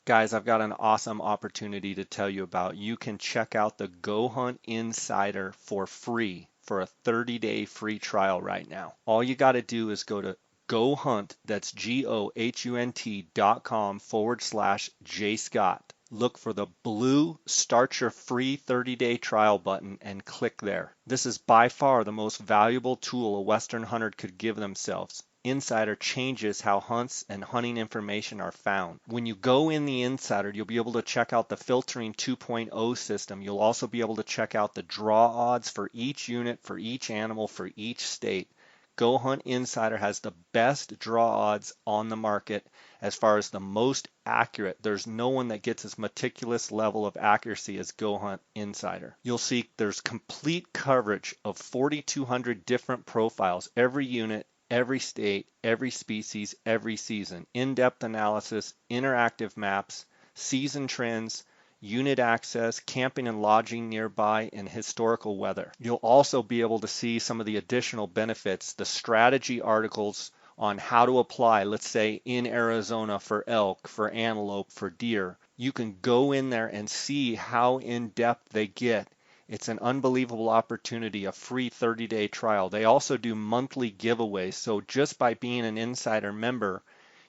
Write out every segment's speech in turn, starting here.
Guys, I've got an awesome opportunity to tell you about. You can check out the Go Hunt Insider for free for a 30-day free trial right now. All you got to do is go to GoHunt, that's GoHunt.com/JScott. Look for the blue Start Your Free 30-day trial button and click there. This is by far the most valuable tool a Western hunter could give themselves. Insider changes how hunts and hunting information are found. When you go in the Insider, you'll be able to check out the Filtering 2.0 system. You'll also be able to check out the draw odds for each unit, for each animal, for each state. Go Hunt Insider has the best draw odds on the market as far as the most accurate. There's no one that gets as meticulous level of accuracy as Go Hunt Insider. You'll see there's complete coverage of 4,200 different profiles, every unit, every state, every species, every season, in-depth analysis, interactive maps, season trends, unit access, camping and lodging nearby, and historical weather. You'll also be able to see some of the additional benefits, the strategy articles on how to apply, let's say in Arizona for elk, for antelope, for deer. You can go in there and see how in-depth they get. It's an unbelievable opportunity, a free 30-day trial. They also do monthly giveaways. So just by being an Insider member,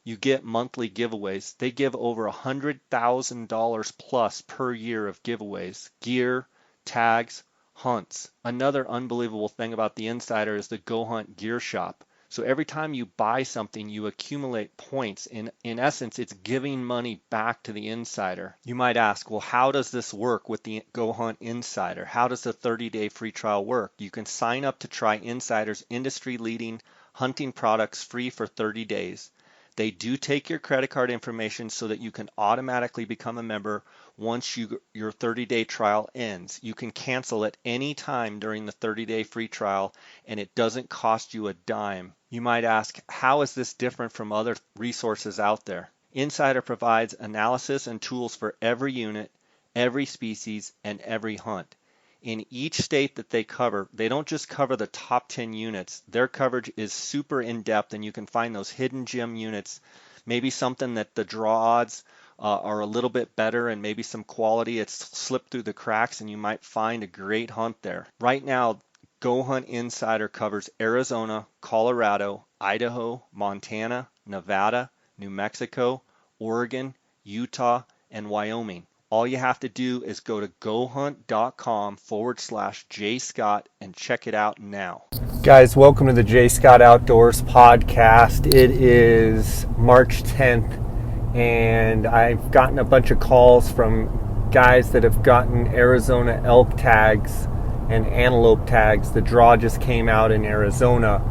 you get monthly giveaways. They give over $100,000 plus per year of giveaways, gear, tags, hunts. Another unbelievable thing about the Insider is the Go Hunt Gear Shop. So every time you buy something, you accumulate points. In essence, it's giving money back to the Insider. You might ask, well, how does this work with the Go Hunt Insider? How does the 30-day free trial work? You can sign up to try Insider's industry-leading hunting products free for 30 days. They do take your credit card information so that you can automatically become a member once your 30-day trial ends. You can cancel at any time during the 30-day free trial, and it doesn't cost you a dime. You might ask, how is this different from other resources out there? Insider provides analysis and tools for every unit, every species, and every hunt. In each state that they cover, they don't just cover the top 10 units. Their coverage is super in-depth, and you can find those hidden gem units, maybe something that the draw odds are a little bit better, and maybe some quality. It's slipped through the cracks, and you might find a great hunt there. Right now, Go Hunt Insider covers Arizona, Colorado, Idaho, Montana, Nevada, New Mexico, Oregon, Utah, and Wyoming. All you have to do is go to gohunt.com/JScott and check it out now. Guys, welcome to the J. Scott Outdoors podcast. It is March 10th, and I've gotten a bunch of calls from guys that have gotten Arizona elk tags and antelope tags. The draw just came out in Arizona,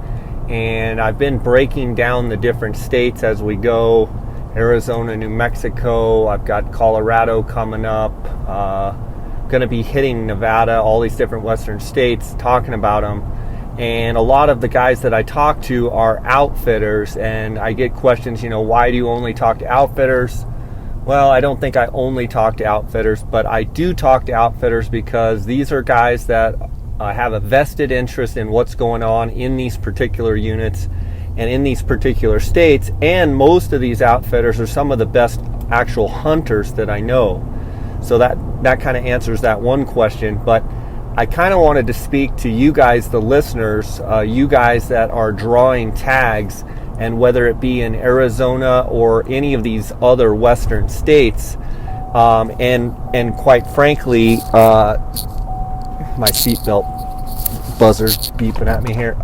and I've been breaking down the different states as we go. Arizona, New Mexico, I've got Colorado coming up, going to be hitting Nevada, all these different western states, talking about them. And a lot of the guys that I talk to are outfitters, and I get questions, why do you only talk to outfitters? Well, I don't think I only talk to outfitters, but I do talk to outfitters because these are guys that have a vested interest in what's going on in these particular units and in these particular states, and most of these outfitters are some of the best actual hunters that I know. So that kind of answers that one question, but I kind of wanted to speak to you guys, the listeners, you guys that are drawing tags, and whether it be in Arizona or any of these other western states, and quite frankly, my seatbelt buzzer's beeping at me here.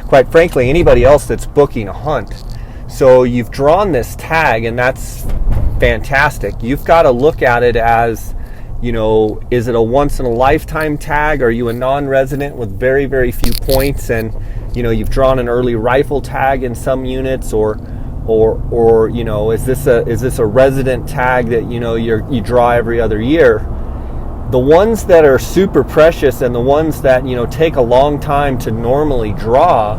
Quite frankly, anybody else that's booking a hunt. So you've drawn this tag, and that's fantastic. You've got to look at it as, is it a once-in-a-lifetime tag? Are you a non-resident with very, very few points, and you've drawn an early rifle tag in some units, or is this a resident tag that you draw every other year? The ones that are super precious and the ones that take a long time to normally draw,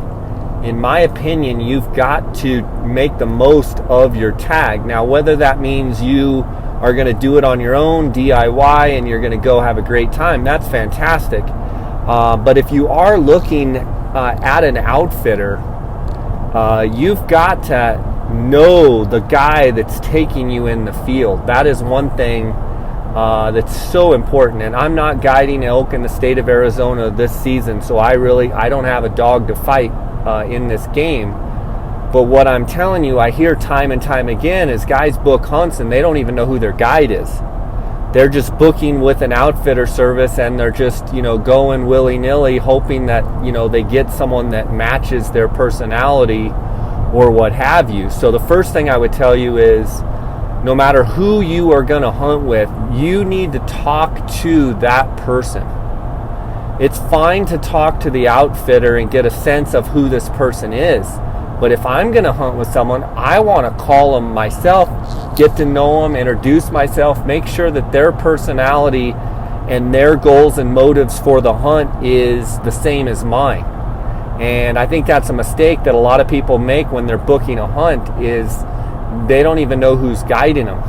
in my opinion, you've got to make the most of your tag. Now, whether that means you are going to do it on your own, DIY, and you're going to go have a great time, that's fantastic. But if you are looking at an outfitter, you've got to know the guy that's taking you in the field. That is one thing that's so important. And I'm not guiding elk in the state of Arizona this season, so I don't have a dog to fight in this game. But what I'm telling you, I hear time and time again is guys book hunts and they don't even know who their guide is. They're just booking with an outfitter service, and they're just, going willy-nilly, hoping that, they get someone that matches their personality or what have you. So the first thing I would tell you is, no matter who you are going to hunt with, you need to talk to that person. It's fine to talk to the outfitter and get a sense of who this person is. But if I'm going to hunt with someone, I want to call them myself, get to know them, introduce myself, make sure that their personality and their goals and motives for the hunt is the same as mine. And I think that's a mistake that a lot of people make when they're booking a hunt, is they don't even know who's guiding them.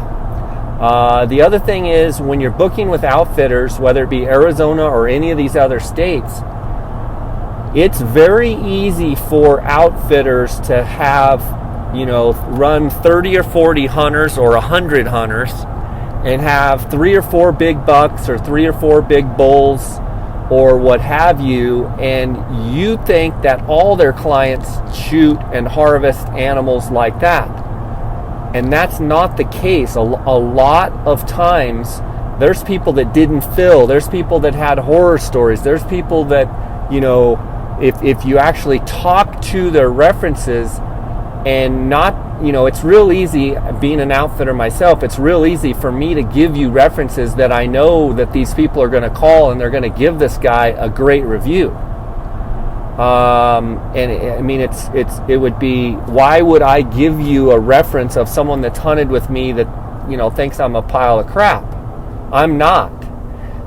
The other thing is, when you're booking with outfitters, whether it be Arizona or any of these other states, it's very easy for outfitters to have, run 30 or 40 hunters or 100 hunters and have 3 or 4 big bucks or 3 or 4 big bulls or what have you, and you think that all their clients shoot and harvest animals like that. And that's not the case. A lot of times, there's people that didn't fill. There's people that had horror stories. There's people that, if you actually talk to their references and not, it's real easy, being an outfitter myself, it's real easy for me to give you references that I know that these people are going to call and they're going to give this guy a great review. It would be, why would I give you a reference of someone that's hunted with me that, thinks I'm a pile of crap? I'm not.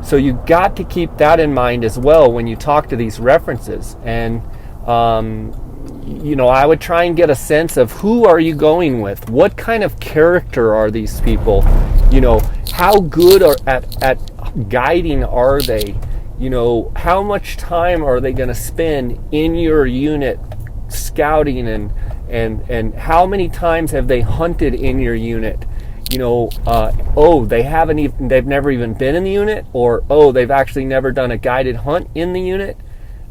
So you got to keep that in mind as well when you talk to these references. And, I would try and get a sense of, who are you going with? What kind of character are these people? How good at guiding are they? How much time are they going to spend in your unit scouting, and how many times have they hunted in your unit? They've never even been in the unit, or they've actually never done a guided hunt in the unit.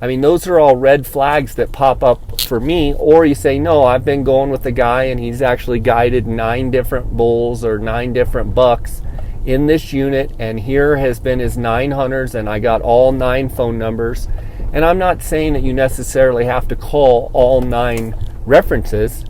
I mean, those are all red flags that pop up for me. Or you say, no, I've been going with the guy and he's actually guided 9 different bulls or 9 different bucks in this unit, and here has been his 9 hunters, and I got all 9 phone numbers. And I'm not saying that you necessarily have to call all 9 references,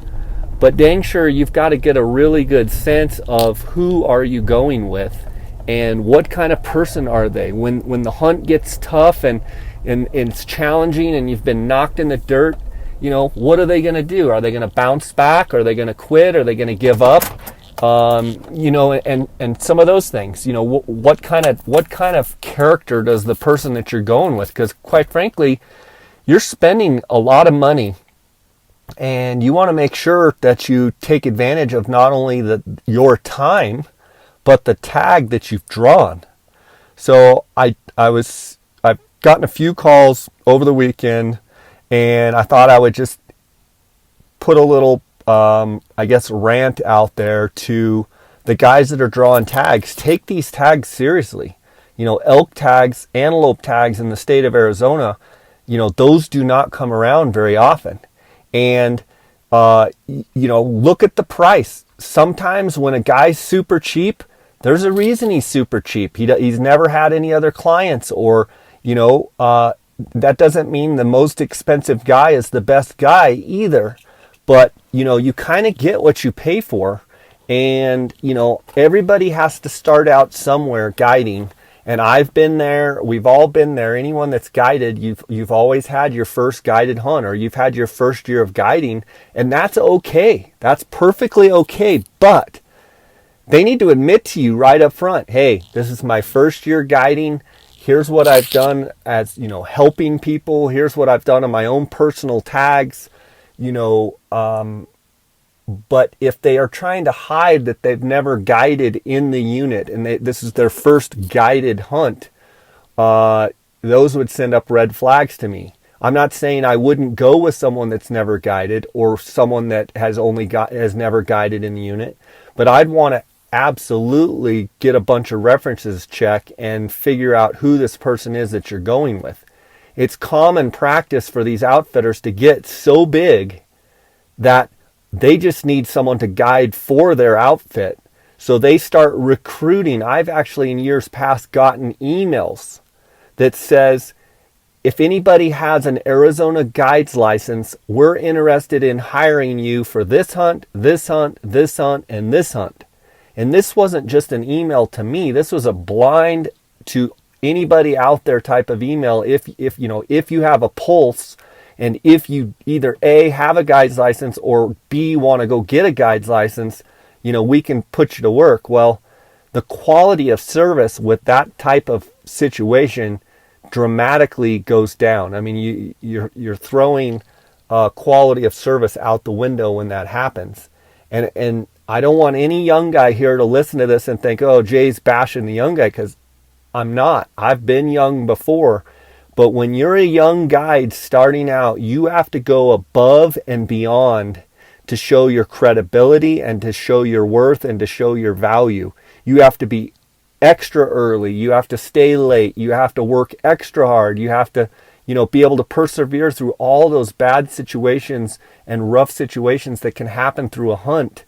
but dang sure you've got to get a really good sense of who are you going with and what kind of person are they. When the hunt gets tough and it's challenging and you've been knocked in the dirt, what are they going to do? Are they going to bounce back? Are they going to quit? Are they going to give up? And some of those things, what kind of character does the person that you're going with? Because quite frankly, you're spending a lot of money, and you want to make sure that you take advantage of not only your time, but the tag that you've drawn. So I've gotten a few calls over the weekend, and I thought I would just put a little rant out there to the guys that are drawing tags. Take these tags seriously. Elk tags, antelope tags in the state of Arizona, those do not come around very often. And, look at the price. Sometimes when a guy's super cheap, there's a reason he's super cheap. He's never had any other clients, or, that doesn't mean the most expensive guy is the best guy either. But, you kind of get what you pay for. And, everybody has to start out somewhere guiding. And I've been there. We've all been there. Anyone that's guided, you've always had your first guided hunt, or you've had your first year of guiding. And that's okay. That's perfectly okay. But they need to admit to you right up front, hey, this is my first year guiding. Here's what I've done as, helping people. Here's what I've done on my own personal tags. But if they are trying to hide that they've never guided in the unit, and this is their first guided hunt, those would send up red flags to me. I'm not saying I wouldn't go with someone that's never guided or someone that has never guided in the unit, but I'd want to absolutely get a bunch of references check and figure out who this person is that you're going with. It's common practice for these outfitters to get so big that they just need someone to guide for their outfit. So they start recruiting. I've actually in years past gotten emails that says, if anybody has an Arizona guides license, we're interested in hiring you for this hunt, this hunt, this hunt, and this hunt. And this wasn't just an email to me. This was a blind to anybody out there type of email. If you have a pulse, and if you either A, have a guide's license, or B, want to go get a guide's license, we can put you to work. Well, the quality of service with that type of situation dramatically goes down. I mean, you're throwing quality of service out the window when that happens. And I don't want any young guy here to listen to this and think, oh, Jay's bashing the young guy, because I'm not. I've been young before. But when you're a young guide starting out, you have to go above and beyond to show your credibility and to show your worth and to show your value. You have to be extra early. You have to stay late. You have to work extra hard. You have to, be able to persevere through all those bad situations and rough situations that can happen through a hunt.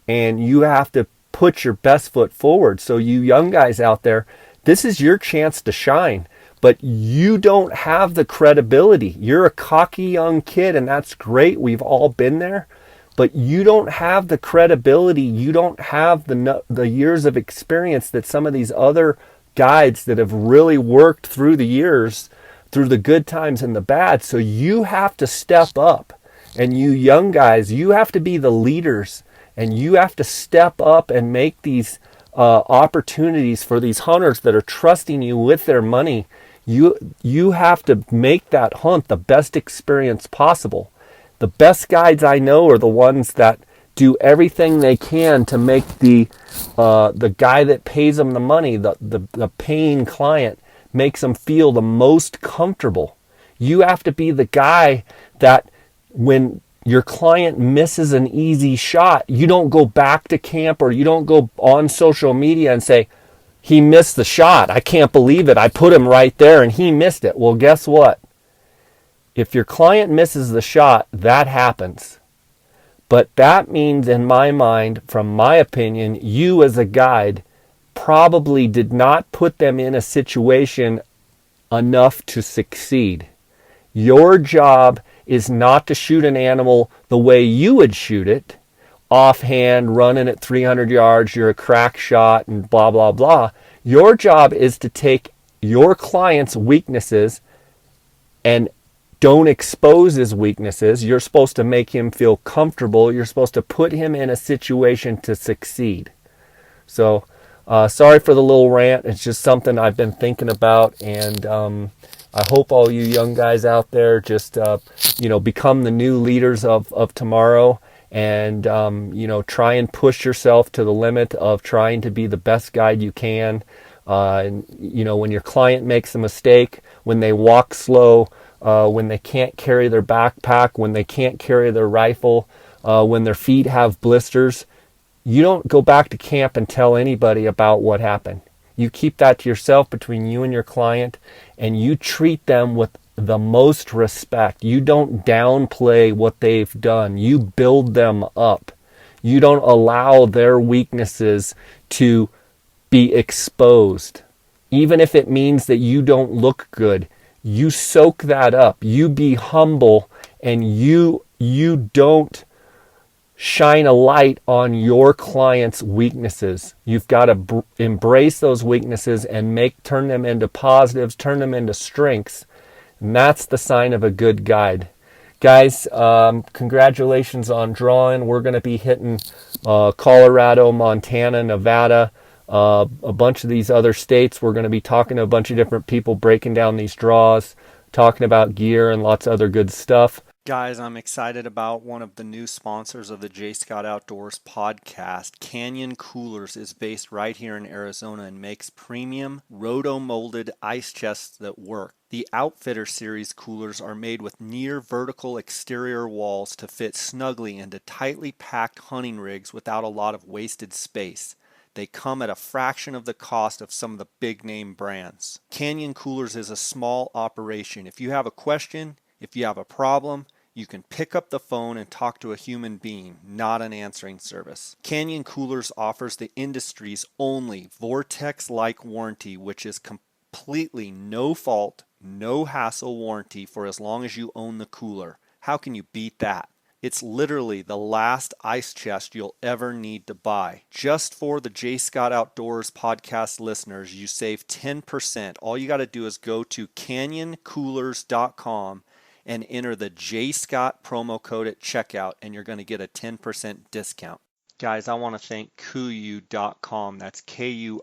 And you have to put your best foot forward. So you young guys out there, this is your chance to shine. But you don't have the credibility. You're a cocky young kid, and that's great. We've all been there. But you don't have the credibility. You don't have the years of experience that some of these other guides that have really worked through the years, through the good times and the bad. So you have to step up. And you young guys, you have to be the leaders. And you have to step up and make these opportunities for these hunters that are trusting you with their money. You have to make that hunt the best experience possible. The best guides I know are the ones that do everything they can to make the guy that pays them the money, the paying client, makes them feel the most comfortable. You have to be the guy that when your client misses an easy shot, you don't go back to camp or you don't go on social media and say, he missed the shot. I can't believe it. I put him right there and he missed it. Well, guess what? If your client misses the shot, that happens. But that means, in my mind, from my opinion, you as a guide probably did not put them in a situation enough to succeed. Your job is not to shoot an animal the way you would shoot it, offhand, running at 300 yards, you're a crack shot and blah, blah, blah. Your job is to take your client's weaknesses and don't expose his weaknesses. You're supposed to make him feel comfortable. You're supposed to put him in a situation to succeed. So, sorry for the little rant. It's just something I've been thinking about, and I hope all you young guys out there just, become the new leaders of tomorrow, and, try and push yourself to the limit of trying to be the best guide you can. When your client makes a mistake, when they walk slow, when they can't carry their backpack, when they can't carry their rifle, when their feet have blisters, you don't go back to camp and tell anybody about what happened. You keep that to yourself between you and your client, and you treat them with the most respect. You don't downplay what they've done. You build them up. You don't allow their weaknesses to be exposed. Even if it means that you don't look good, you soak that up. You be humble, and you don't shine a light on your client's weaknesses. You've got to embrace those weaknesses and turn them into positives, turn them into strengths. And that's the sign of a good guide. Guys, congratulations on drawing. We're going to be hitting Colorado, Montana, Nevada, a bunch of these other states. We're going to be talking to a bunch of different people, breaking down these draws, talking about gear and lots of other good stuff. Guys, I'm excited about one of the new sponsors of the J. Scott Outdoors podcast. Canyon Coolers is based right here in Arizona and makes premium roto-molded ice chests that work. The Outfitter Series coolers are made with near vertical exterior walls to fit snugly into tightly packed hunting rigs without a lot of wasted space. They come at a fraction of the cost of some of the big name brands. Canyon Coolers is a small operation. If you have a question, if you have a problem, you can pick up the phone and talk to a human being, not an answering service. Canyon Coolers offers the industry's only Vortex-like warranty, which is completely no fault, no hassle warranty for as long as you own the cooler. How can you beat that? It's literally the last ice chest you'll ever need to buy. Just for the J. Scott Outdoors podcast listeners, you save 10%. All you got to do is go to canyoncoolers.com and enter the J. Scott promo code at checkout, and you're going to get a 10% discount. Guys, I want to thank Kuiu.com, that's Kuiu.com,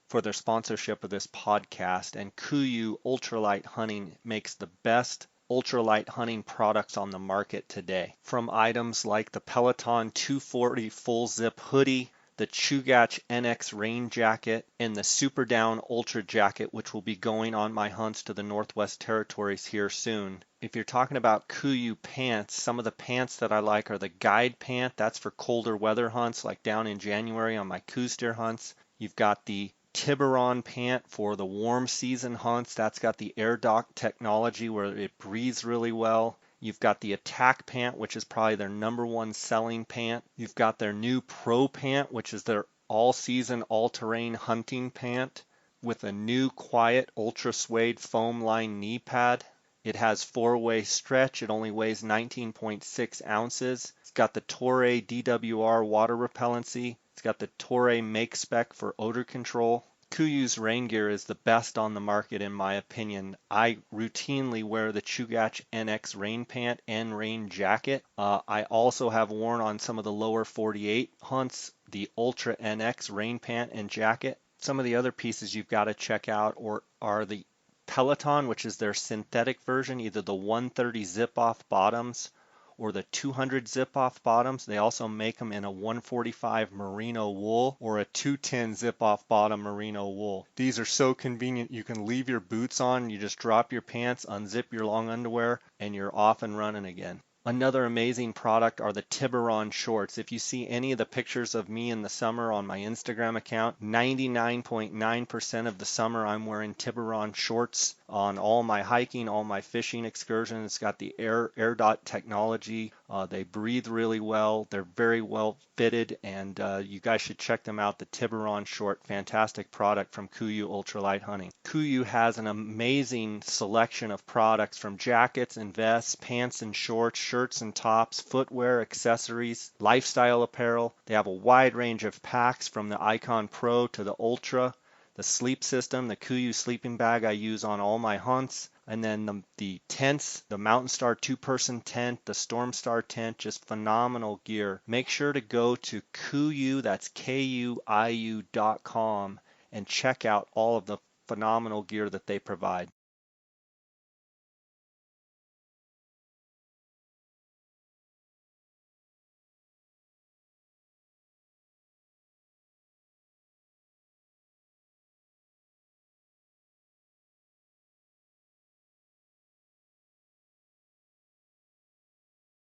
for their sponsorship of this podcast. And Kuiu Ultralight Hunting makes the best ultralight hunting products on the market today. From items like the Peloton 240 full zip hoodie, the Chugach NX rain jacket, and the Super Down Ultra jacket, which will be going on my hunts to the Northwest Territories here soon. If you're talking about Kuiu pants, some of the pants that I like are the Guide pant. That's for colder weather hunts, like down in January on my Coues deer hunts. You've got the Tiburon pant for the warm season hunts. That's got the air dock technology where it breathes really well. You've got the Attack pant, which is probably their #1 selling pant. You've got their new Pro pant, which is their all-season, all-terrain hunting pant with a new quiet ultra suede foam lined knee pad. It has 4-way stretch. It only weighs 19.6 ounces. It's got the Toray DWR water repellency. It's got the Toray Make Spec for odor control. Kuiu's rain gear is the best on the market in my opinion. I routinely wear the Chugach NX rain pant and rain jacket. I also have worn on some of the lower 48 hunts the Ultra NX rain pant and jacket. Some of the other pieces you've got to check out are the Peloton, which is their synthetic version, either the 130 zip-off bottoms or the 200 zip-off bottoms. They also make them in a 145 merino wool or a 210 zip-off bottom merino wool. These are so convenient. You can leave your boots on, you just drop your pants, unzip your long underwear, and you're off and running again. Another amazing product are the Tiburon shorts. If you see any of the pictures of me in the summer on my Instagram account, 99.9% of the summer I'm wearing Tiburon shorts on all my hiking, all my fishing excursions. It's got the air dot technology. They breathe really well. They're very well fitted, and you guys should check them out. The Tiburon short, fantastic product from Kuiu Ultralight Hunting. Kuiu has an amazing selection of products from jackets and vests, pants and shorts, shirts and tops, footwear, accessories, lifestyle apparel. They have a wide range of packs from the Icon Pro to the Ultra. The sleep system, the Kuiu sleeping bag I use on all my hunts, and then the tents, the Mountain Star 2-person tent, the Storm Star tent, just phenomenal gear. Make sure to go to Kuiu, that's Kuiu.com, and check out all of the phenomenal gear that they provide.